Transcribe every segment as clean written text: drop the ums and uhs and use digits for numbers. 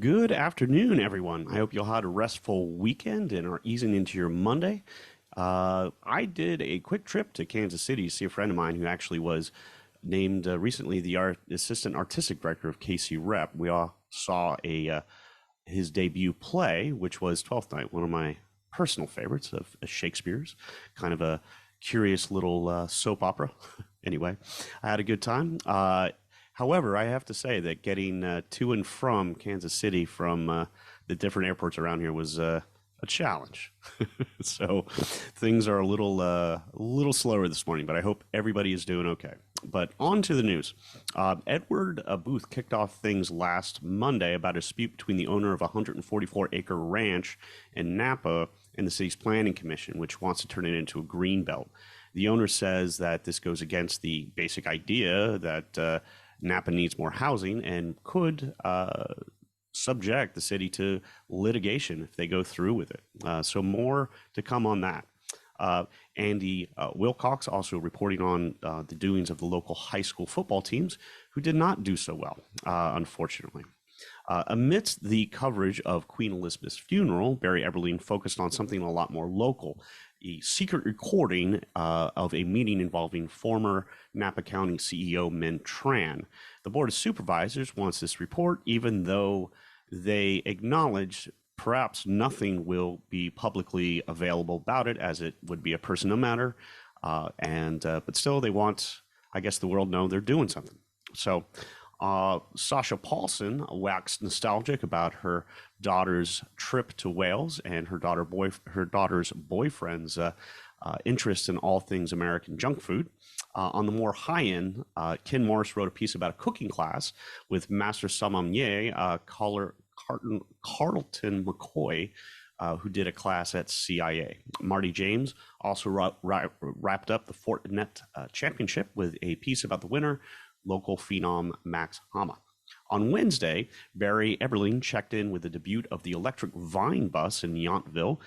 Good afternoon, everyone. I hope you all had a restful weekend and are easing into your Monday. I did a quick trip to Kansas City to see a friend of mine who actually was named recently the assistant artistic director of KC Rep. We all saw his debut play, which was Twelfth Night, one of my personal favorites of Shakespeare's, kind of a curious little soap opera. Anyway, I had a good time. However, I have to say that getting to and from Kansas City from the different airports around here was a challenge. So things are a little slower this morning, but I hope everybody is doing okay. But on to the news. Edward Booth kicked off things last Monday about a dispute between the owner of a 144-acre ranch in Napa and the city's planning commission, which wants to turn it into a green belt. The owner says that this goes against the basic idea that Napa needs more housing and could subject the city to litigation if they go through with it. So more to come on that. Andy Wilcox also reporting on the doings of the local high school football teams who did not do so well, unfortunately. Amidst the coverage of Queen Elizabeth's funeral, Barry Eberling focused on something a lot more local, a secret recording of a meeting involving former Napa County CEO Min Tran. The Board of Supervisors wants this report, even though they acknowledge perhaps nothing will be publicly available about it, as it would be a personal matter. But still, they want, I guess, the world to know they're doing something. So Sasha Paulson waxed nostalgic about her daughter's trip to Wales and her daughter's boyfriend's interest in all things American junk food. On the more high end, Ken Morris wrote a piece about a cooking class with Master Sommelier Carlton McCoy, who did a class at CIA. Marty James also wrapped up the Fortinet Championship with a piece about the winner, local phenom Max Hama. On Wednesday, Barry Eberling checked in with the debut of the electric Vine bus in Yountville.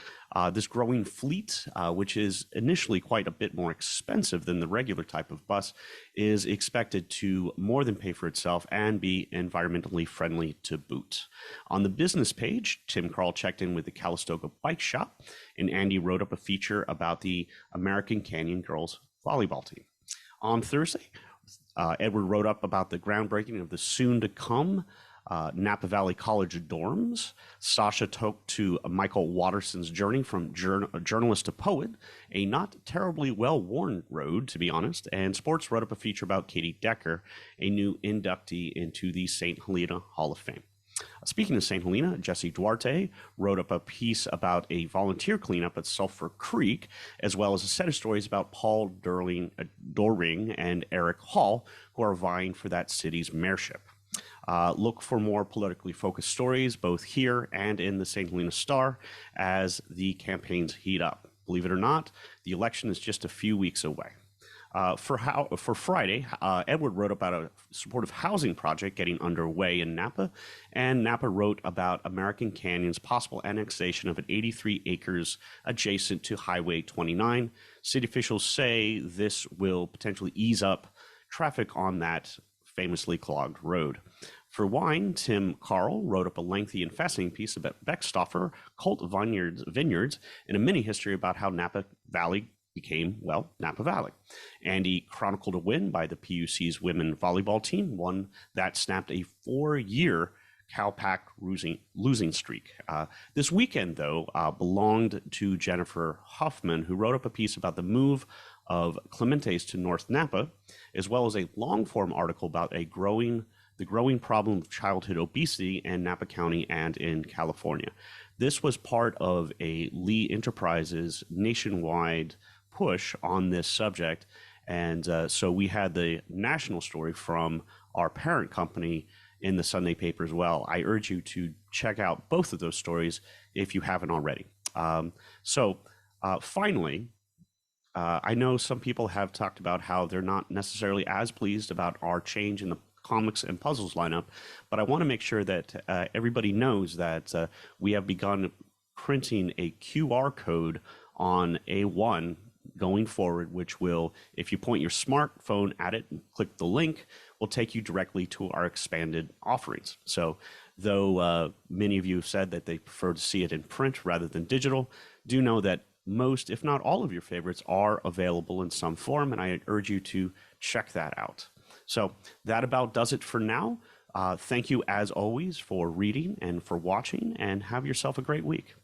This growing fleet, which is initially quite a bit more expensive than the regular type of bus, is expected to more than pay for itself and be environmentally friendly to boot. On the business page, Tim Carl checked in with the Calistoga Bike Shop, and Andy wrote up a feature about the American Canyon girls volleyball team. On Thursday, Edward wrote up about the groundbreaking of the soon-to-come Napa Valley College dorms. Sasha talked to Michael Watterson's journey from journalist to poet, a not terribly well-worn road, to be honest. And Sports wrote up a feature about Katie Decker, a new inductee into the St. Helena Hall of Fame. Speaking of St. Helena, Jesse Duarte wrote up a piece about a volunteer cleanup at Sulphur Creek, as well as a set of stories about Paul Doring and Eric Hall, who are vying for that city's mayorship. Look for more politically focused stories, both here and in the St. Helena Star, as the campaigns heat up. Believe it or not, the election is just a few weeks away. For Friday, Edward wrote about a supportive housing project getting underway in Napa, and Napa wrote about American Canyon's possible annexation of an 83 acres adjacent to Highway 29. City officials say this will potentially ease up traffic on that famously clogged road. For wine, Tim Carl wrote up a lengthy and fascinating piece about Beckstoffer Cult Vineyards and a mini history about how Napa Valley became, well, Napa Valley. Andy chronicled a win by the PUC's women volleyball team, one that snapped a 4-year Calpac losing streak. This weekend, though, belonged to Jennifer Huffman, who wrote up a piece about the move of Clementes to North Napa, as well as a long-form article about the growing problem of childhood obesity in Napa County and in California. This was part of a Lee Enterprises nationwide push on this subject, and so we had the national story from our parent company in the Sunday paper as well. I urge you to check out both of those stories if you haven't already. Finally, I know some people have talked about how they're not necessarily as pleased about our change in the comics and puzzles lineup, but I want to make sure that everybody knows that we have begun printing a QR code on A1 going forward, which will, if you point your smartphone at it and click the link, will take you directly to our expanded offerings. So Though many of you have said that they prefer to see it in print rather than digital, do know that most, if not all of your favorites are available in some form, and I urge you to check that out. So that about does it for now. Thank you, as always, for reading and for watching, and have yourself a great week.